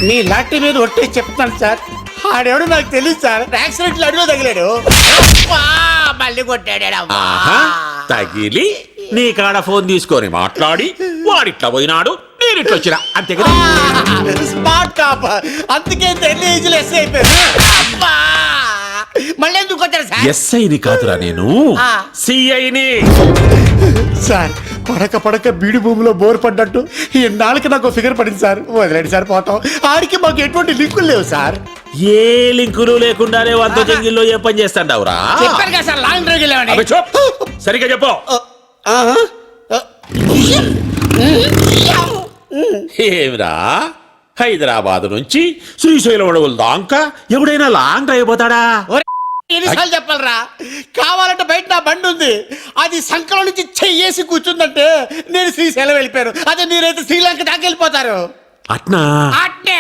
నీ లాటి మీద ఒట్టే చెప్తాను సార్, ఆడెవడు నాకు తెలియదు సార్. యాక్సిడెంట్ అడుగు తగిలాడు, మళ్ళీ కొట్టాడు. తగిలి నీ కాడ ఫోన్ తీసుకొని మాట్లాడి వాడిట్లా పోయినాడు, నేనిట్లా వచ్చినా, అంతే కదా. స్మార్ట్ కాప, అందుకే తెలియజులు ఎస్ అయిపోయారు. మళ్ళీ ఎందుకు వచ్చారు సార్? ఎస్ఐని కాదురా నేను, సిఐని. సార్ పడక పడక బీడి భూమిలో బోర్ పడ్డట్టు ఈ నాలుగు నాకు ఫిగర్ పడింది సార్. వదిలేండి సార్, పోతాం. ఆడికి మాకు ఎటువంటి లింకులు లేవు సార్. ఏ లింకులు లేకుండానే వంత జంగిల్లో ఏ పని చేస్తాండావురా? చెప్పారు కదా సార్, లాంగ్ డ్రైవ్ వెళ్ళామని. అబ్బే చూప్, సరిగ్గా చెప్పు. ఏమిరా, హైదరాబాద్ నుంచి శ్రీశైలం అడవుల దాకా ఎవడైనా లాంగ్ డ్రైవ్ పోతాడా? ఎన్నిసార్లు చెప్పాలరా? కావాలంటే బయట నా బండి ఉంది, అది సంకలం నుంచి చెయ్యేసి కూర్చుందంటే నేను శ్రీశైలం వెళ్ళిపోయాను. అదే మీరైతే శ్రీలంక దాకా వెళ్ళిపోతారు. అట్నా? అట్నే